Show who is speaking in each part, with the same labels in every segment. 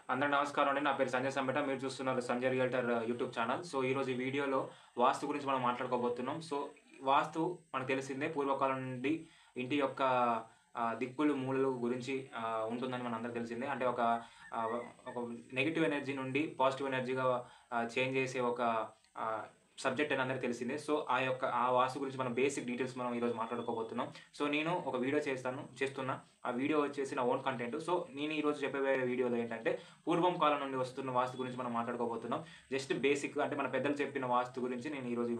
Speaker 1: అందరికీ నమస్కారం అండి. నా పేరు సంజయ్ సంబేట. మీరు చూస్తున్నారు Sanjay realtor YouTube channel. So, ఈరోజు ఈ వీడియోలో వాస్తు గురించి మనం మాట్లాడుకోబోతున్నాం. సో, వాస్తు మనకు తెలిసిందే పూర్వకాలం నుండి ఇంటి యొక్క దిక్కులు, మూలలు గురించి ఉంటుందని మనందరికీ తెలిసిందే. అంటే ఆహ్, ఒక నెగెటివ్ ఎనర్జీ నుండి పాజిటివ్ ఎనర్జీగా చేంజ్ చేసే ఒక ఆహ్, సబ్జెక్ట్ అని అందరికీ తెలిసిందే. సో, ఆ వాస్తు గురించి మనం బేసిక్ డీటెయిల్స్ మనం ఈరోజు మాట్లాడుకోబోతున్నాం. సో, నేను ఒక వీడియో చేస్తున్నా. ఆ వీడియో వచ్చేసి నా ఓన్ కంటెంట్. సో, నేను ఈరోజు చెప్పబోయే వీడియోలో ఏంటంటే పూర్వం కాలం నుండి వస్తున్న వాస్తు గురించి మనం మాట్లాడుకోబోతున్నాం. జస్ట్ బేసిక్ అంటే మన పెద్దలు చెప్పిన వాస్తు గురించి నేను ఈరోజు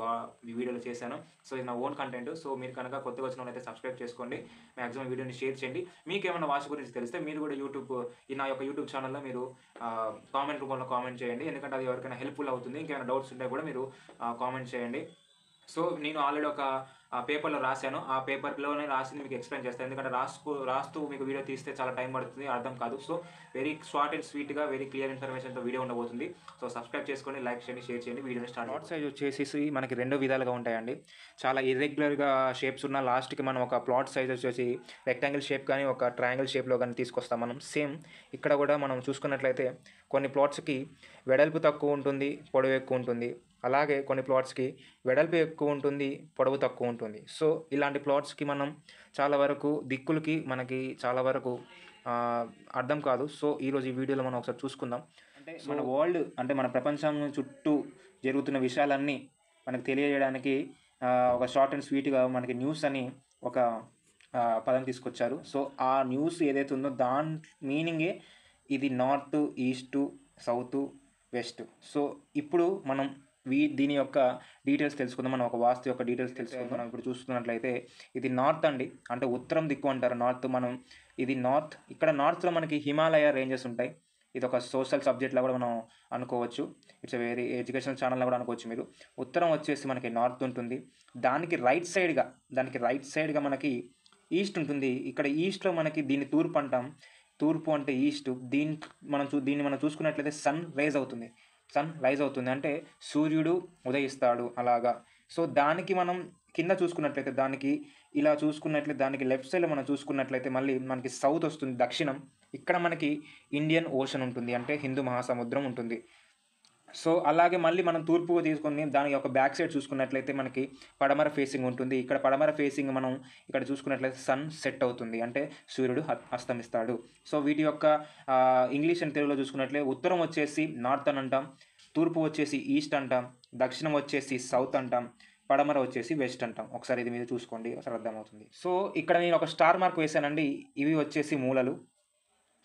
Speaker 1: ఈ వీడియోలో చేశాను. సో, ఇది నా ఓన్ కంటెంట్. సో, మీరు కనుక కొత్తగా వచ్చిన వాళ్ళైతే సబ్స్క్రైబ్ చేసుకోండి. మాక్సిమం వీడియోని షేర్ చేయండి. మీకేమైనా వాస్తు గురించి తెలిస్తే మీరు కూడా నా యొక్క యూట్యూబ్ ఛానల్‌లో మీరు కామెంట్ రూపంలో కామెంట్ చేయండి. ఎందుకంటే అది ఎవరికైనా హెల్ప్‌ఫుల్ అవుతుంది. ఇంకేమైనా డౌట్స్ ఉంటే కూడా మీరు కామెంట్ చేయండి. సో, నేను ఆల్రెడీ ఒక పేపర్‌లో రాశాను. ఆ పేపర్‌లోనే రాసింది మీకు ఎక్స్‌ప్లెయిన్ చేస్తాను. ఎందుకంటే రాస్తూ మీకు వీడియో తీస్తే చాలా టైం పడుతుంది. అర్థం కాదు. సో, వెరీ షార్ట్ అండ్ స్వీట్‌గా వెరీ క్లియర్ ఇన్ఫర్మేషన్‌తో వీడియో ఉండబోతుంది. సో, సబ్స్క్రైబ్ చేసుకోండి, లైక్ చేయండి, షేర్ చేయండి. వీడియోని స్టార్ట్ చేద్దాం. ప్లాట్ సైజ్ వచ్చేసేసి మనకి 2 విధాలుగా ఉంటాయండి. చాలా ఇర్రెగ్యులర్‌గా షేప్స్ ఉన్న లాస్ట్‌కి మనం ఒక ప్లాట్ సైజ్ వచ్చేసి రెక్టాంగిల్ షేప్ కానీ, ఒక ట్రయాంగిల్ షేప్‌లో కానీ తీసుకొస్తాం మనం. సేమ్ ఇక్కడ కూడా మనం చూసుకున్నట్లయితే కొన్ని ప్లాట్స్‌కి వెడల్పు తక్కువ ఉంటుంది, పొడవు ఎక్కువ ఉంటుంది. అలాగే కొన్ని ప్లాట్స్‌కి వెడల్పు ఎక్కువ ఉంటుంది, పొడవు తక్కువ ఉంటుంది. సో, ఇలాంటి ప్లాట్స్‌కి మనం చాలా వరకు దిక్కులకి మనకి చాలా వరకు అర్థం కాదు. సో, ఈరోజు ఈ వీడియోలో మనం ఒకసారి చూసుకుందాం. అంటే మన వరల్డ్ అంటే మన ప్రపంచం చుట్టూ జరుగుతున్న విషయాలన్నీ మనకు తెలియజేయడానికి ఒక షార్ట్ అండ్ స్వీట్‌గా మనకి న్యూస్ అని ఒక పదం తీసుకొచ్చారు. సో, ఆ న్యూస్ ఏదైతే ఉందో దాని మీనింగే ఇది north, east, south, west. So, ఇప్పుడు మనం దీని యొక్క డీటెయిల్స్ తెలుసుకుందాం. మనం ఒక వాస్తు యొక్క డీటెయిల్స్ తెలుసుకుందాం. మనం ఇప్పుడు చూస్తున్నట్లయితే ఇది నార్త్ అండి. అంటే ఉత్తరం దిక్కు అంటారు నార్త్. ఇది నార్త్. ఇక్కడ నార్త్‌లో మనకి హిమాలయ రేంజెస్ ఉంటాయి. ఇది ఒక సోషల్ సబ్జెక్ట్‌లా కూడా మనం అనుకోవచ్చు. ఇట్స్ వెరీ ఎడ్యుకేషనల్ ఛానల్‌లా కూడా అనుకోవచ్చు మీరు. ఉత్తరం వచ్చేసి మనకి నార్త్ ఉంటుంది. దానికి రైట్ సైడ్‌గా మనకి ఈస్ట్ ఉంటుంది. ఇక్కడ ఈస్ట్‌లో మనకి దీన్ని తూర్పు అంటాం. తూర్పు అంటే ఈస్ట్. దీన్ని మనం చూసుకున్నట్లయితే సన్ రైజ్ అవుతుంది. అంటే సూర్యుడు ఉదయిస్తాడు అలాగా. సో, దానికి మనం కింద చూసుకున్నట్లయితే దానికి లెఫ్ట్ సైడ్‌లో మనం చూసుకున్నట్లయితే మళ్ళీ మనకి సౌత్ వస్తుంది, దక్షిణం. ఇక్కడ మనకి ఇండియన్ ఓషన్ ఉంటుంది. అంటే హిందూ మహాసముద్రం ఉంటుంది. సో, అలాగే మళ్ళీ మనం తూర్పుగా తీసుకొని దాని యొక్క బ్యాక్ సైడ్ చూసుకున్నట్లయితే మనకి పడమర ఫేసింగ్ ఉంటుంది. ఇక్కడ పడమర ఫేసింగ్ మనం ఇక్కడ చూసుకున్నట్లయితే సన్ సెట్ అవుతుంది. అంటే సూర్యుడు అస్తమిస్తాడు. సో, వీటి యొక్క ఇంగ్లీష్ అండ్ తెలుగులో చూసుకున్నట్లయితే ఉత్తరం వచ్చేసి నార్త్ అని అంటాం. తూర్పు వచ్చేసి ఈస్ట్ అంటాం. దక్షిణం వచ్చేసి సౌత్ అంటాం. పడమర వచ్చేసి వెస్ట్ అంటాం. ఒకసారి ఇది మీరు చూసుకోండి, ఒకసారి అర్థమవుతుంది. సో, ఇక్కడ నేను ఒక స్టార్ మార్క్ వేశానండి. ఇవి వచ్చేసి మూలలు.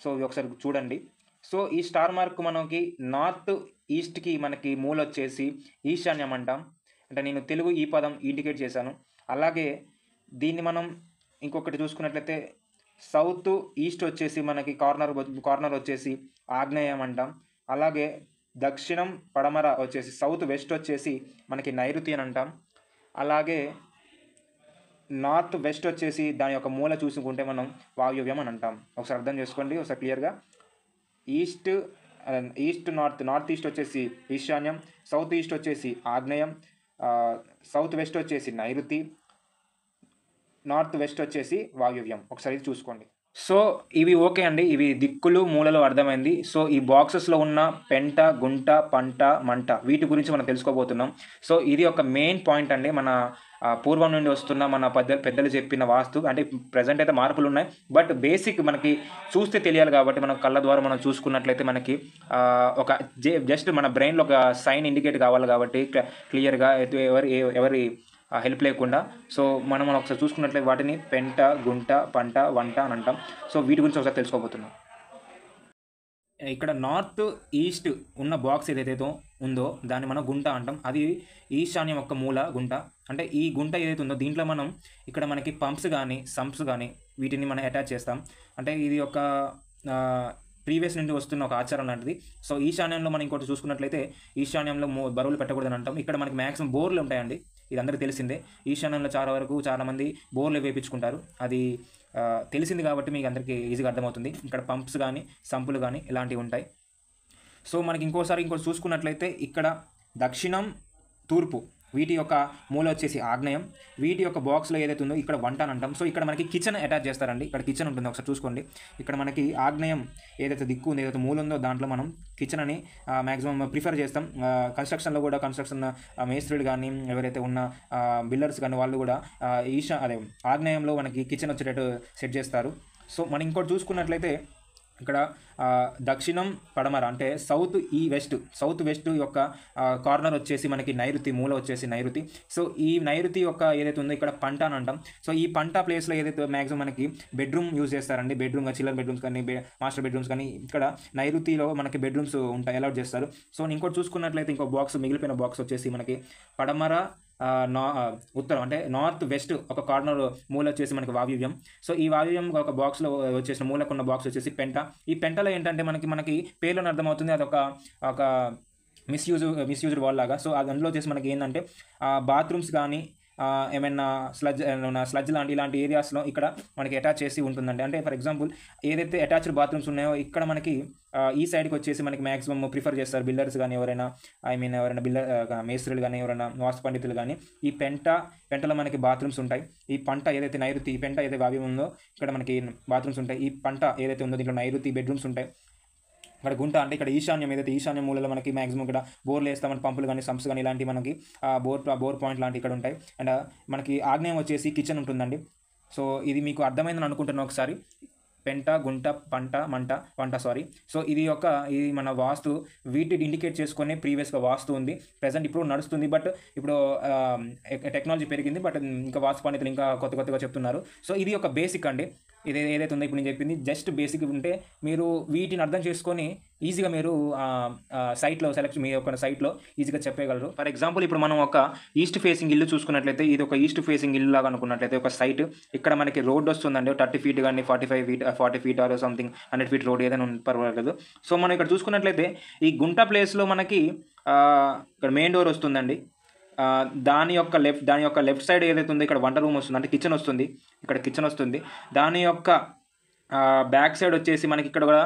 Speaker 1: సో, ఇవి ఒకసారి చూడండి. సో, ఈ స్టార్ మార్క్ మనకి నార్త్ ఈస్ట్‌కి మనకి మూలొచ్చేసి ఈశాన్యం అంటాం. అంటే నేను తెలుగు ఈ పదం ఇండికేట్ చేశాను. అలాగే దీన్ని మనం ఇంకొకటి చూసుకున్నట్లయితే సౌత్ ఈస్ట్ వచ్చేసి మనకి కార్నర్ వచ్చేసి ఆగ్నేయం అంటాం. అలాగే దక్షిణం పడమర వచ్చేసి సౌత్ వెస్ట్ వచ్చేసి మనకి నైరుతి అని అంటాం. అలాగే నార్త్ వెస్ట్ వచ్చేసి దాని యొక్క మూల చూసుకుంటే మనం వాయువ్యం అని అంటాం. ఒకసారి అర్థం చేసుకోండి ఒకసారి క్లియర్‌గా. నార్త్ ఈస్ట్ వచ్చేసి ఈశాన్యం, సౌత్ ఈస్ట్ వచ్చేసి ఆగ్నేయం, సౌత్ వెస్ట్ వచ్చేసి నైరుతి, నార్త్ వెస్ట్ వచ్చేసి వాయువ్యం. ఒకసారి ఇది చూసుకోండి. సో, ఇవి ఓకే అండి. ఇవి దిక్కులు, మూలలు అర్థమైంది. సో, ఈ బాక్సెస్‌లో ఉన్న పెంట, గుంట, పంట, మంట వీటి గురించి మనం తెలుసుకోబోతున్నాం. సో, ఇది ఒక మెయిన్ పాయింట్ అండి. మన పూర్వం నుండి వస్తున్న మన పెద్దలు చెప్పిన వాస్తు. అంటే ప్రెజెంట్ అయితే మార్పులున్నాయి. బట్ బేసిక్ మనకి చూస్తే తెలియాలి కాబట్టి మన కళ్ళ ద్వారా మనం చూసుకున్నట్లయితే మనకి ఒక జస్ట్ మన బ్రెయిన్‌లో ఒక సైన్ ఇండికేట్ కావాలి కాబట్టి క్లియర్‌గా ఎవరి హెల్ప్ లేకుండా. సో, మనం ఒకసారి చూసుకున్నట్లయితే వాటిని పెంట, గుంట, పంట, వంట అని అంటాం. సో, వీటి గురించి ఒకసారి తెలుసుకోబోతున్నాం. ఇక్కడ నార్త్ ఈస్ట్ ఉన్న బాక్స్ ఏదైతే ఉందో దాన్ని మనం గుంట అంటాం. అది ఈశాన్యం యొక్క మూల గుంట. అంటే ఈ గుంట ఏదైతే ఉందో దీంట్లో మనం ఇక్కడ మనకి పంప్స్ కానీ సంప్స్ కానీ వీటిని మనం అటాచ్ చేస్తాం. అంటే ఇది ఒక ప్రీవియస్ నుండి వస్తున్న ఒక ఆచారం లాంటిది. సో, ఈశాన్యంలో మనం ఇంకోటి చూసుకున్నట్లయితే ఈశాన్యంలో బరువులు పెట్టకూడదని అంటాం. ఇక్కడ మనకి మ్యాక్సిమం బోర్లు ఉంటాయండి. ఇది అందరికీ తెలిసిందే. ఈశాన్యంలో చాలామంది బోర్లు వేయించుకుంటారు. అది తెలిసింది కాబట్టి మీకు అందరికీ ఈజీగా అర్థమవుతుంది. ఇక్కడ పంప్స్ కానీ సంపులు కానీ ఇలాంటివి ఉంటాయి. సో, మనకి ఇంకోటి చూసుకున్నట్లయితే ఇక్కడ దక్షిణం, తూర్పు వీటి యొక్క మూల వచ్చేసి ఆగ్నేయం. వీటి యొక్క బాక్స్లో ఏదైతే ఉందో ఇక్కడ వంట అని అంటాం. సో ఇక్కడ మనకి కిచెన్ అటాచ్ చేస్తారండి. ఇక్కడ కిచెన్ ఉంటుంది, ఒకసారి చూసుకోండి. ఇక్కడ మనకి ఆగ్నేయం ఏదైతే దిక్కు ఉందో, ఏదైతే మూల ఉందో దాంట్లో మనం కిచెన్ అని మ్యాక్సిమం ప్రిఫర్ చేస్తాం. కన్స్ట్రక్షన్లో కూడా కన్స్ట్రక్షన్ మేస్త్రులు కానీ ఎవరైతే ఉన్న బిల్డర్స్ కానీ వాళ్ళు కూడా అదే ఆగ్నేయంలో మనకి కిచెన్ వచ్చేటట్టు సెట్ చేస్తారు. సో మనం ఇంకోటి చూసుకున్నట్లయితే ఇక్కడ దక్షిణం పడమర అంటే సౌత్ వెస్ట్ యొక్క కార్నర్ వచ్చేసి మనకి నైరుతి, మూల వచ్చేసి నైరుతి. సో ఈ నైరుతి యొక్క ఏదైతే ఉందో ఇక్కడ పంట అని అంటాం. సో ఈ పంట ప్లేస్లో ఏదైతే మ్యాక్సిమం మనకి బెడ్రూమ్ యూజ్ చేస్తారండి. బెడ్రూమ్ చిల్లర్ బెడ్రూమ్స్ కానీ మాస్టర్ బెడ్రూమ్స్ కానీ ఇక్కడ నైరుతిలో మనకి బెడ్రూమ్స్ ఉంటాయి, అలౌట్ చేస్తారు. సో ఇంకోటి చూసుకున్నట్లయితే ఇంకో బాక్స్, మిగిలిపోయిన బాక్స్ వచ్చేసి మనకి పడమర ఉత్తరం అంటే నార్త్ వెస్ట్ ఒక కార్నర్ మూల వచ్చేసి మనకి వాయువ్యం. సో ఈ వాయువ్యం ఒక బాక్స్లో వచ్చేసిన మూలకున్న బాక్స్ వచ్చేసి పెంట. ఈ పెంటలో ఏంటంటే మనకి పేర్లోనే అర్థమవుతుంది, అది ఒక మిస్యూజ్డ్ వాల్ లాగా. సో అందులో వచ్చేసి మనకి ఏంటంటే బాత్రూమ్స్ కానీ ఏమైనా స్లడ్జ్ ఇలాంటి ఏరియాస్లో ఇక్కడ మనకి అటాచ్ చేసి ఉంటుందండి. అంటే ఫర్ ఎగ్జాంపుల్ ఏదైతే అటాచ్డ్ బాత్రూమ్స్ ఉన్నాయో ఇక్కడ మనకి ఈ సైడ్కి వచ్చేసి మనకి మ్యాక్సిమం ప్రిఫర్ చేస్తారు బిల్డర్స్ కానీ ఎవరైనా ఎవరైనా మేస్త్రులు కానీ ఎవరైనా వాస్తు పండితులు కానీ. ఈ పెంటలో మనకి బాత్రూమ్స్ ఉంటాయి. ఈ పంట ఏదైతే నైరుతి, ఈ పెంట ఏదైతే వాయువ్యం ఉందో ఇక్కడ మనకి బాత్రూమ్స్ ఉంటాయి. ఈ పంట ఏదైతే ఉందో దీంట్లో నైరుతి బెడ్రూమ్స్ ఉంటాయి. ఇక్కడ గుంట అంటే ఇక్కడ ఈశాన్యం ఏదైతే ఈశాన్య మూలలో మనకి మ్యాక్సిమం ఇక్కడ బోర్లు వేస్తామని పంపులు కానీ సంప్స్ కానీ ఇలాంటివి మనకి బోర్ పాయింట్ లాంటివి ఇక్కడ ఉంటాయి. అండ్ మనకి ఆగ్నేయం వచ్చేసి కిచెన్ ఉంటుందండి. సో ఇది మీకు అర్థమైందని అనుకుంటున్నాను. ఒకసారి పెంట, గుంట, వంట సో ఇది మన వాస్తు వీటిని ఇండికేట్ చేసుకొని ప్రీవియస్గా వాస్తు ఉంది. ప్రజెంట్ ఇప్పుడు నడుస్తుంది, బట్ ఇప్పుడు టెక్నాలజీ పెరిగింది, బట్ ఇంకా వాస్తు పండితులు ఇంకా కొత్తగా చెప్తున్నారు. సో ఇది ఒక బేసిక్ అండి. ఇది ఏదైతే ఉందో ఇప్పుడు నేను చెప్పింది జస్ట్ బేసిక్ ఉంటే మీరు వీటిని అర్థం చేసుకొని ఈజీగా మీరు సైట్లో మీ యొక్క సైట్లో ఈజీగా చెప్పగలరు. ఫర్ ఎగ్జాంపుల్ ఇప్పుడు మనం ఒక ఈస్ట్ ఫేసింగ్ ఇల్లు చూసుకున్నట్లయితే ఇది ఒక ఈస్ట్ ఫేసింగ్ ఇల్లు లాగా అనుకున్నట్లయితే ఒక సైట్ ఇక్కడ మనకి రోడ్ వస్తుందండి. 30 feet కానీ 45 feet 40 feet or something 100 feet road ఏదైనా పర్వాలేదు. సో మనం ఇక్కడ చూసుకున్నట్లయితే ఈ గుంట ప్లేస్లో మనకి ఇక్కడ మెయిన్ డోర్ వస్తుందండి. దాని యొక్క లెఫ్ట్ సైడ్ ఏదైతే ఉందో ఇక్కడ వంట రూమ్ వస్తుంది, అంటే కిచెన్ వస్తుంది. ఇక్కడ కిచెన్ వస్తుంది. దాని యొక్క బ్యాక్ సైడ్ వచ్చేసి మనకి ఇక్కడ కూడా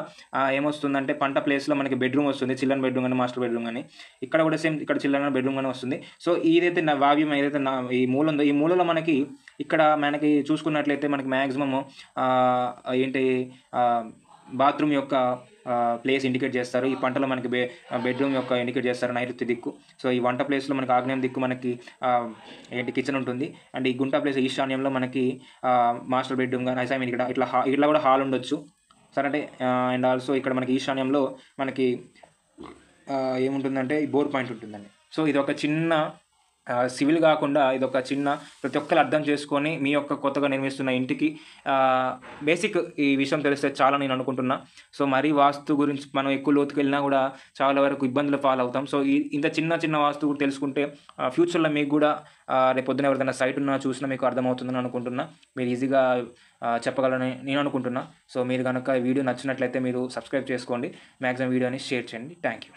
Speaker 1: ఏమొస్తుందంటే పంట ప్లేస్లో మనకి బెడ్రూమ్ వస్తుంది, చిల్డ్రన్ బెడ్రూమ్ కానీ మాస్టర్ బెడ్రూమ్ కానీ. ఇక్కడ కూడా సేమ్ ఇక్కడ చిల్డ్రన్ బెడ్రూమ్ కానీ వస్తుంది. సో ఏదైతే వాయువ్యం ఏదైతే ఈ మూల ఉందో ఈ మూలలో మనకి ఇక్కడ మనకి చూసుకున్నట్లయితే మనకి మ్యాక్సిమము బాత్రూమ్ యొక్క ప్లేస్ ఇండికేట్ చేస్తారు. ఈ పంటలో మనకి బెడ్రూమ్ యొక్క ఇండికేట్ చేస్తారు నైరుతి దిక్కు. సో ఈ వంట ప్లేస్లో మనకి ఆగ్నేయం దిక్కు మనకి కిచెన్ ఉంటుంది. అండ్ ఈ గుంట ప్లేస్ ఈశాన్యంలో మనకి మాస్టర్ బెడ్రూమ్ కానీ ఇక్కడ ఇట్లా కూడా హాల్ ఉండొచ్చు సార్. అంటే అండ్ ఆల్సో ఇక్కడ మనకి ఈశాన్యంలో మనకి ఏముంటుందంటే ఈ బోర్ పాయింట్ ఉంటుందండి. సో ఇది ఒక చిన్న సివిల్ కాకుండా ఇది ఒక చిన్న ప్రతి ఒక్కరు అర్థం చేసుకొని మీ యొక్క కొత్తగా నిర్మిస్తున్న ఇంటికి బేసిక్ ఈ విషయం తెలిస్తే చాలా నేను అనుకుంటున్నా. సో మరీ వాస్తు గురించి మనం ఎక్కువ లోతుకు వెళ్ళినా కూడా చాలా వరకు ఇబ్బందులు పాలవుతాం. సో ఇంత చిన్న వాస్తు కూడా తెలుసుకుంటే ఫ్యూచర్లో మీకు కూడా రేపు పొద్దున ఎవరిదైనా సైట్ ఉన్నా చూసినా మీకు అర్థమవుతుందని అనుకుంటున్నా. మీరు ఈజీగా చెప్పగలని నేను అనుకుంటున్నా. సో మీరు కనుక ఈ వీడియో నచ్చినట్లయితే మీరు సబ్స్క్రైబ్ చేసుకోండి, మ్యాక్సిమం వీడియోని షేర్ చేయండి. Thank you.